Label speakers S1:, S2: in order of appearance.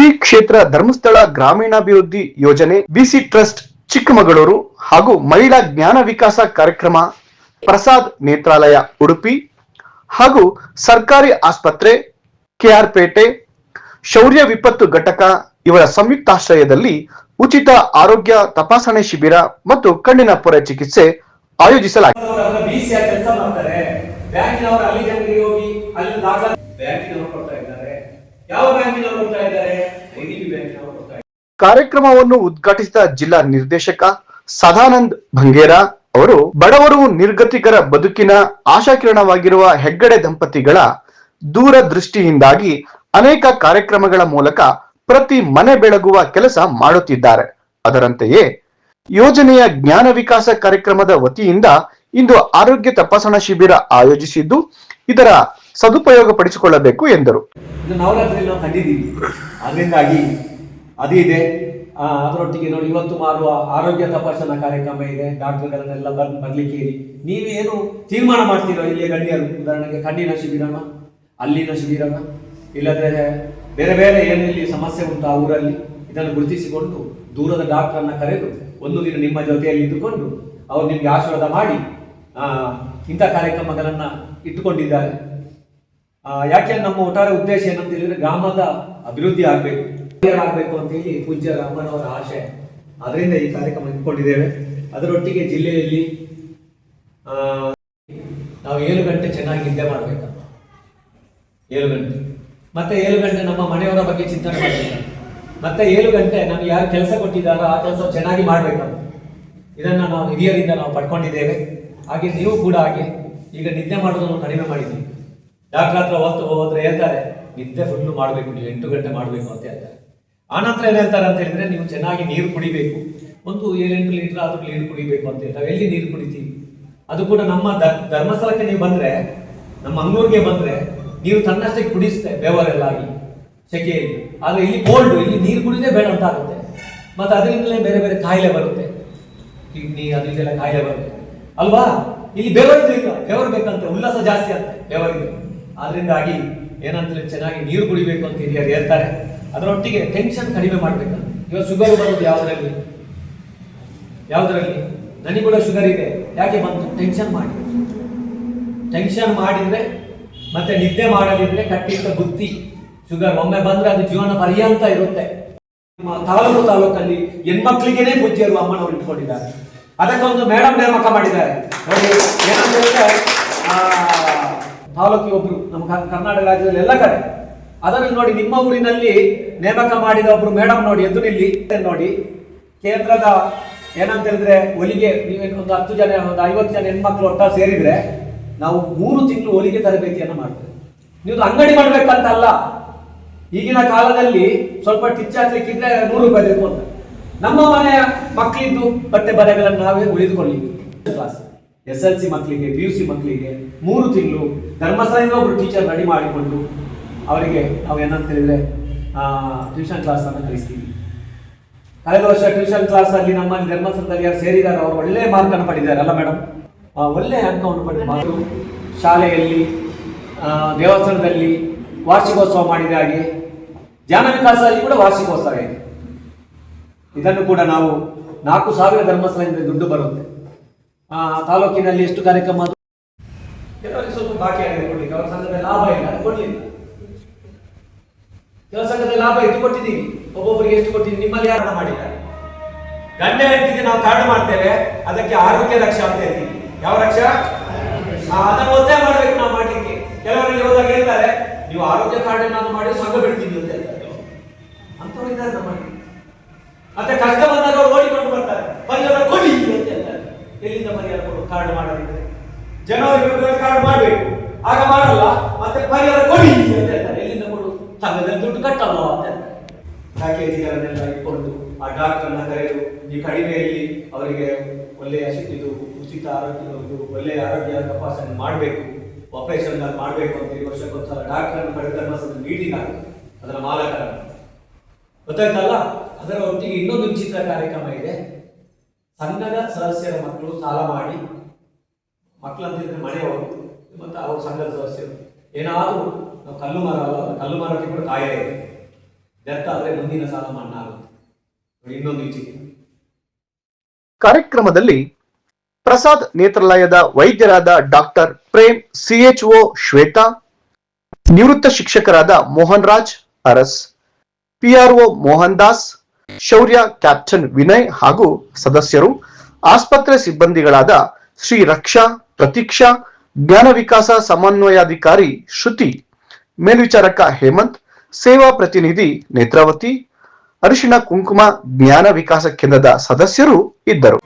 S1: ಶ್ರೀ ಕ್ಷೇತ್ರ ಧರ್ಮಸ್ಥಳ ಗ್ರಾಮೀಣಾಭಿವೃದ್ಧಿ ಯೋಜನೆ, ಬಿಸಿ ಟ್ರಸ್ಟ್ ಚಿಕ್ಕಮಗಳೂರು ಹಾಗೂ ಮಹಿಳಾ ಜ್ಞಾನ ವಿಕಾಸ ಕಾರ್ಯಕ್ರಮ, ಪ್ರಸಾದ್ ನೇತ್ರಾಲಯ ಉಡುಪಿ ಹಾಗೂ ಸರ್ಕಾರಿ ಆಸ್ಪತ್ರೆ ಕೆಆರ್ ಪೇಟೆ, ಶೌರ್ಯ ವಿಪತ್ತು ಘಟಕ ಇವರ ಸಂಯುಕ್ತಾಶ್ರಯದಲ್ಲಿ ಉಚಿತ ಆರೋಗ್ಯ ತಪಾಸಣೆ ಶಿಬಿರ ಮತ್ತು ಕಣ್ಣಿನ ಪೊರೆ ಚಿಕಿತ್ಸೆ ಆಯೋಜಿಸಲಾಗಿದೆ. ಕಾರ್ಯಕ್ರಮವನ್ನು ಉದ್ಘಾಟಿಸಿದ ಜಿಲ್ಲಾ ನಿರ್ದೇಶಕ ಸದಾನಂದ್ ಭಂಗೇರ ಅವರು ಬಡವರು ನಿರ್ಗತಿಕರ ಬದುಕಿನ ಆಶಾಕಿರಣವಾಗಿರುವ ಹೆಗ್ಗಡೆ ದಂಪತಿಗಳ ದೂರದೃಷ್ಟಿಯಿಂದಾಗಿ ಅನೇಕ ಕಾರ್ಯಕ್ರಮಗಳ ಮೂಲಕ ಪ್ರತಿ ಮನೆ ಬೆಳಗುವ ಕೆಲಸ ಮಾಡುತ್ತಿದ್ದಾರೆ. ಅದರಂತೆಯೇ ಯೋಜನೆಯ ಜ್ಞಾನ ವಿಕಾಸ ಕಾರ್ಯಕ್ರಮದ ವತಿಯಿಂದ ಇಂದು ಆರೋಗ್ಯ ತಪಾಸಣಾ ಶಿಬಿರ ಆಯೋಜಿಸಿದ್ದು ಇದರ ಸದುಪಯೋಗ ಪಡಿಸಿಕೊಳ್ಳಬೇಕು ಎಂದರು.
S2: ನವರಾತ್ರಿ ನಾವು ಕಂಡಿದ್ದೀವಿ, ಅದರಿಂದಾಗಿ ಅದು ಇದೆ. ಅದರೊಟ್ಟಿಗೆ ನೋಡಿ ಇವತ್ತು ಮಾಡುವ ಆರೋಗ್ಯ ತಪಾಸಣಾ ಕಾರ್ಯಕ್ರಮ ಇದೆ. ಡಾಕ್ಟರ್ಗಳನ್ನೆಲ್ಲ ಬರ್ಲಿಕ್ಕೆ ನೀವೇನು ತೀರ್ಮಾನ ಮಾಡ್ತೀರೋ ಇಲ್ಲಿಯ ಗಣ್ಯರು, ಉದಾಹರಣೆಗೆ ಕಣ್ಣಿನ ಶಿಬಿರನ, ಅಲ್ಲಿನ ಶಿಬಿರನ, ಇಲ್ಲದ್ರೆ ಬೇರೆ ಬೇರೆ ಏನು ಇಲ್ಲಿ ಸಮಸ್ಯೆ ಉಂಟು ಆ ಊರಲ್ಲಿ ಇದನ್ನು ಗುರುತಿಸಿಕೊಂಡು ದೂರದ ಡಾಕ್ಟರನ್ನ ಕರೆದು ಒಂದು ದಿನ ನಿಮ್ಮ ಜೊತೆಯಲ್ಲಿ ಇಟ್ಟುಕೊಂಡು ಅವರು ನಿಮಗೆ ಆಶೀರ್ವಾದ ಮಾಡಿ ಇಂಥ ಕಾರ್ಯಕ್ರಮಗಳನ್ನ ಇಟ್ಟುಕೊಂಡಿದ್ದಾರೆ. ಯಾಕೆ ನಮ್ಮ ಒಟ್ಟಾರೆ ಉದ್ದೇಶ ಏನಂತ ಹೇಳಿದ್ರೆ ಗ್ರಾಮದ ಅಭಿವೃದ್ಧಿ ಆಗಬೇಕು ಅಂತ ಹೇಳಿ ಪೂಜ್ಯ ರಾಮನವರ ಆಶೆ. ಅದರಿಂದ ಈ ಕಾರ್ಯಕ್ರಮ ಇಟ್ಕೊಂಡಿದ್ದೇವೆ. ಅದರೊಟ್ಟಿಗೆ ಜಿಲ್ಲೆಯಲ್ಲಿ ನಾವು 7 ಗಂಟೆ ಚೆನ್ನಾಗಿ ನಿದ್ದೆ ಮಾಡಬೇಕಪ್ಪ. 7 ಗಂಟೆ ಮತ್ತೆ 7 ಗಂಟೆ ನಮ್ಮ ಮನೆಯವರ ಬಗ್ಗೆ ಚಿಂತನೆ ಮಾಡಬೇಕು. ಮತ್ತೆ 7 ಗಂಟೆ ನಮ್ಗೆ ಯಾರು ಕೆಲಸ ಕೊಟ್ಟಿದ್ದಾರೋ ಆ ಕೆಲಸ ಚೆನ್ನಾಗಿ ಮಾಡಬೇಕಂತ ಇದನ್ನ ನಾವು ಹಿರಿಯರಿಂದ ನಾವು ಪಡ್ಕೊಂಡಿದ್ದೇವೆ. ಹಾಗೆ ನೀವು ಕೂಡ ಹಾಗೆ ಈಗ ನಿದ್ದೆ ಮಾಡೋದನ್ನು ಕಡಿಮೆ ಮಾಡಿದ್ದೀವಿ. ಡಾಕ್ಟರ್ ಹತ್ರ ಹೋದ್ರೆ ಹೇಳ್ತಾರೆ ನಿದ್ದೆ ಫುಲ್ಲು ಮಾಡಬೇಕು, ನೀವು 8 ಗಂಟೆ ಮಾಡಬೇಕು ಅಂತ ಹೇಳ್ತಾರೆ. ಆನಂತರ ಏನು ಹೇಳ್ತಾರೆ ಅಂತ ಹೇಳಿದ್ರೆ ನೀವು ಚೆನ್ನಾಗಿ ನೀರು ಕುಡಿಬೇಕು, ಒಂದು 7-8 ಲೀಟರ್ ಆದ್ರೂ ನೀರು ಕುಡಿಬೇಕು ಅಂತ ಹೇಳ್ತಾರೆ. ಎಲ್ಲಿ ನೀರು ಕುಡಿತೀವಿ? ಅದು ಕೂಡ ನಮ್ಮ ಧರ್ಮಸ್ಥಳಕ್ಕೆ ನೀವು ಬಂದ್ರೆ, ನಮ್ಮ ಮಂಗಳೂರಿಗೆ ಬಂದ್ರೆ ನೀರು ತನ್ನಷ್ಟಕ್ಕೆ ಕುಡಿಸುತ್ತೆ ಬೇವರೆಲ್ಲ ಆಗಿ ಸೆಕೆಯಲ್ಲಿ. ಆದ್ರೆ ಇಲ್ಲಿ ಕೋಲ್ಡ್, ಇಲ್ಲಿ ನೀರು ಕುಡಿದೇ ಬೇಡ ಅಂತ ಆಗುತ್ತೆ. ಮತ್ತೆ ಅದರಿಂದಲೇ ಬೇರೆ ಬೇರೆ ಕಾಯಿಲೆ ಬರುತ್ತೆ, ಕಿಡ್ನಿ ಅದು ಇದೆಲ್ಲ ಕಾಯಿಲೆ ಬರುತ್ತೆ ಅಲ್ವಾ. ಇಲ್ಲಿ ಬೆವರಿದ್ರೆ ಇಲ್ಲ, ಬೆವರು ಬೇಕಂತ, ಉಲ್ಲಾಸ ಜಾಸ್ತಿ ಅಂತ ಬೆವರಿಗೆ. ಆದ್ರಿಂದಾಗಿ ಏನಂತ ಚೆನ್ನಾಗಿ ನೀರು ಕುಡಿಬೇಕು ಅಂತ ಹಿರಿಯರು ಹೇಳ್ತಾರೆ. ಅದರೊಟ್ಟಿಗೆ ಟೆನ್ಷನ್ ಕಡಿಮೆ ಮಾಡ್ಬೇಕಂತ. ಇವಾಗ ಶುಗರ್ ಬರೋದು ಯಾವುದರಲ್ಲಿ? ನನಗೆ ಕೂಡ ಶುಗರ್ ಇದೆ. ಯಾಕೆ ಬಂತು? ಟೆನ್ಷನ್ ಮಾಡಿದ್ರೆ ಮತ್ತೆ ನಿದ್ದೆ ಮಾಡದಿದ್ರೆ ಕಟ್ಟಿಟ್ಟ ಬುತ್ತಿ ಶುಗರ್ ಒಮ್ಮೆ ಬಂದ್ರೆ ಅದು ಜೀವನ ಪರ್ಯಂತ ಇರುತ್ತೆ. ತಾಲೂಕಲ್ಲಿ ಹೆಣ್ಮಕ್ಳಿಗೇನೆ ಪೂಜ್ಯರು ಅಮ್ಮನವರು ಇಟ್ಕೊಂಡಿದ್ದಾರೆ. ಅದಕ್ಕೊಂದು ಮೇಡಮ್ ನೇಮಕ ಮಾಡಿದ್ದಾರೆ ನೋಡಿ. ಏನಂತ ಹೇಳಿದ್ರೆ ತಾಲೂಕಿಗೆ ಒಬ್ರು ನಮ್ಮ ಕರ್ನಾಟಕ ರಾಜ್ಯದಲ್ಲಿ ಎಲ್ಲ ಕಡೆ ಅದರಲ್ಲಿ ನೋಡಿ, ನಿಮ್ಮ ಊರಿನಲ್ಲಿ ನೇಮಕ ಮಾಡಿದ ಒಬ್ರು ಮೇಡಮ್ ನೋಡಿ ಎದುರಿಲ್ಲಿ ನೋಡಿ. ಕೇಂದ್ರದ ಏನಂತ ಹೇಳಿದ್ರೆ ಹೊಲಿಗೆ ನೀವೇನು ಒಂದು 10 ಜನ ಒಂದು 50 ಜನ ಹೆಣ್ಮಕ್ಳು ಒಟ್ಟಾಗಿ ಸೇರಿದ್ರೆ ನಾವು 3 ತಿಂಗಳು ಹೊಲಿಗೆ ತರಬೇತಿಯನ್ನು ಮಾಡ್ತೇವೆ. ನೀವು ಅಂಗಡಿ ಮಾಡ್ಬೇಕಂತಲ್ಲ. ಈಗಿನ ಕಾಲದಲ್ಲಿ ಸ್ವಲ್ಪ ಟಿಚ್ ಹಾಕ್ಲಿಕ್ಕಿದ್ರೆ 100 ರೂಪಾಯಿ ಬೇಕು ಅಂತ. ನಮ್ಮ ಮನೆಯ ಮಕ್ಕಳಿದ್ದು ಬಟ್ಟೆ ಬರೆಗಳನ್ನು ನಾವೇ ಉಳಿದುಕೊಳ್ಳಿ. ಕ್ಲಾಸ್ SLC ಮಕ್ಕಳಿಗೆ, PUC ಮಕ್ಕಳಿಗೆ 3 ತಿಂಗಳು ಧರ್ಮಸ್ಥಳದಿಂದ ಒಬ್ರು ಟೀಚರ್ ರೆಡಿ ಮಾಡಿಕೊಂಡು ಅವರಿಗೆ ನಾವು ಏನಂತ ಹೇಳಿದ್ರೆ ಟ್ಯೂಷನ್ ಕ್ಲಾಸ್ ಅನ್ನು ಕಲಿಸ್ತೀವಿ. ಕಳೆದ ವರ್ಷ ಟ್ಯೂಷನ್ ಕ್ಲಾಸ್ ಅಲ್ಲಿ ನಮ್ಮಲ್ಲಿ ಧರ್ಮಸ್ಥಳದಲ್ಲಿ ಯಾರು ಸೇರಿದ್ದಾರೆ ಅವರು ಒಳ್ಳೆ ಮಾರ್ಕ್ ಅನ್ನು ಪಡೆದಿದ್ದಾರೆ ಅಲ್ಲ ಮೇಡಮ್? ಒಳ್ಳೆ ಅಂಕವನ್ನು ಪಡೆದು ಶಾಲೆಯಲ್ಲಿ ದೇವಸ್ಥಾನದಲ್ಲಿ ವಾರ್ಷಿಕೋತ್ಸವ ಮಾಡಿದ ಹಾಗೆ ಜ್ಞಾನ ವಿಕಾಸದಲ್ಲಿ ಕೂಡ ವಾರ್ಷಿಕೋತ್ಸವ ಇದೆ. ಇದನ್ನು ಕೂಡ ನಾವು 4,000 ಧರ್ಮಸ್ಥಳದಿಂದ ದುಡ್ಡು ಬರುತ್ತೆ. ತಾಲೂಕಿನಲ್ಲಿ ಎಷ್ಟು ಕಾರ್ಯಕ್ರಮ ಕೆಲವರಿಗೆ ಸ್ವಲ್ಪ ಬಾಕಿ ಆಗಿದೆ ಕೊಡ್ಲಿಕ್ಕೆ, ಅವರ ಸಂಘದ ಲಾಭ ಇಲ್ಲ ಕೊಡ್ಲಿಲ್ಲ. ಕೆಲವು ಸಂಘದ ಲಾಭ ಇಟ್ಟು ಕೊಟ್ಟಿದ್ದೀವಿ, ಒಬ್ಬೊಬ್ಬರಿಗೆ ಎಷ್ಟು ಕೊಟ್ಟಿದ್ದೀವಿ. ನಿಮ್ಮಲ್ಲಿ ಯಾರು ಮಾಡಿದ್ದಾರೆ? ಗಂಡ ಹೆಂಡತಿಗೆ ನಾವು ಕಾರ್ಡ್ ಮಾಡ್ತೇವೆ, ಅದಕ್ಕೆ ಆರೋಗ್ಯ ರಕ್ಷಾ ಅಂತ ಹೇಳ್ತೀವಿ. ಯಾವ ರಕ್ಷಾ? ಅದನ್ನು ಒತ್ತಾಯ ಮಾಡ್ಬೇಕು ನಾವು ಮಾಡ್ಲಿಕ್ಕೆ. ಕೆಲವರಲ್ಲಿ ಹೋದಾಗ ಹೇಳ್ತಾರೆ ನೀವು ಆರೋಗ್ಯ ಕಾರ್ಡ್ ಏನಾದ್ರು ಮಾಡಿ ಸಂಘ ಬಿಡ್ತೀವಿ ಅಂತ ಹೇಳ್ತಾರೆ. ಅಂತವ್ರು ಇದ್ದಾರೆ ನಮ್ಮಲ್ಲಿ. ಮತ್ತೆ ಕಷ್ಟ ಬಂದಾಗ ಅವ್ರು ಓಡಿಕೊಂಡು ಬರ್ತಾರೆ, ಪರಿಹಾರ ಕೊಡಿ ಅಂತ ಹೇಳ್ತಾರೆ. ಎಲ್ಲಿಂದ ಪರಿಹಾರ ಕೊಡು? ಕಾರ್ಡ್ ಮಾಡೋದಿದ್ರೆ ಜನವರಿ ಕಾರ್ಡ್ ಮಾಡಬೇಕು, ಆಗ ಮಾಡಲ್ಲ. ಮತ್ತೆ ಪರಿಹಾರ ಕೊಡಿ ಅಂತ ಹೇಳ್ತಾರೆ. ಎಲ್ಲಿಂದ ಕೊಡು? ಸಂಘದಲ್ಲಿ ದುಡ್ಡು ಕಟ್ಟಲ್ಲ ಅಂತ ಹೇಳ್ತಾರೆ. ಪ್ಯಾಕೇಜ್ಗಳನ್ನೆಲ್ಲ ಇಟ್ಕೊಂಡು ಆ ಡಾಕ್ಟರ್ನ ಕರೆದು ಈ ಕಡಿಮೆಯಲ್ಲಿ ಅವರಿಗೆ ಒಳ್ಳೆಯ ಇದು ಉಚಿತ ಆರೋಗ್ಯ, ಒಳ್ಳೆಯ ಆರೋಗ್ಯ ತಪಾಸಣೆ ಮಾಡಬೇಕು, ಆಪರೇಷನ್ ಮಾಡಬೇಕು ಅಂತ ವರ್ಷಕ್ಕೊಂದ್ಸಲ ಡಾಕ್ಟರ್ ಕರೆದು ಮೀಟಿಂಗ್ ಆಗುತ್ತೆ ಅದರ ಮಾಲಕರ. ಗೊತ್ತಾಯ್ತಲ್ಲ? ಅದರ ಒಟ್ಟಿಗೆ ಇನ್ನೊಂದು ವಿಚಿತ್ರ ಕಾರ್ಯಕ್ರಮ ಇದೆ. ಸಂಘದ ಸದಸ್ಯರ ಮಕ್ಕಳು ಸಾಲ ಮಾಡಿ, ಮಕ್ಕಳಂತಿದ್ರೆ ಮನೆಯವರು ಮತ್ತು ಅವ್ರ ಸಂಘದ ಸದಸ್ಯರು ಏನಾದರೂ ಕಲ್ಲು ಮರ ಅಲ್ಲ, ಕಲ್ಲು ಮರಕ್ಕೆ ಕೂಡ ಕಾಯಿಲೆ ಇದೆ. ಡೆತ್ ಆದ್ರೆ ಮುಂದಿನ ಸಾಲ ಮನ್ನಾ ಆಗುತ್ತೆ. ಇನ್ನೊಂದು ಈಚೆ
S1: ಕಾರ್ಯಕ್ರಮದಲ್ಲಿ ಪ್ರಸಾದ್ ನೇತ್ರಾಲಯದ ವೈದ್ಯರಾದ ಡಾಕ್ಟರ್ ಪ್ರೇಮ್, CHO ಶ್ವೇತಾ, ನಿವೃತ್ತ ಶಿಕ್ಷಕರಾದ ಮೋಹನ್ ರಾಜ್ ಅರಸ್, PRO ಮೋಹನ್ ದಾಸ್, ಶೌರ್ಯ ಕ್ಯಾಪ್ಟನ್ ವಿನಯ್ ಹಾಗೂ ಸದಸ್ಯರು, ಆಸ್ಪತ್ರೆ ಸಿಬ್ಬಂದಿಗಳಾದ ಶ್ರೀ ರಕ್ಷಾ, ಪ್ರತೀಕ್ಷಾ, ಜ್ಞಾನ ವಿಕಾಸ ಸಮನ್ವಯಾಧಿಕಾರಿ ಶ್ರುತಿ, ಮೇಲ್ವಿಚಾರಕ ಹೇಮಂತ್, ಸೇವಾ ಪ್ರತಿನಿಧಿ ನೇತ್ರಾವತಿ, ಅರಿಶಿಣ ಕುಂಕುಮ ಜ್ಞಾನ ವಿಕಾಸ ಕೇಂದ್ರದ ಸದಸ್ಯರು ಇದ್ದರು.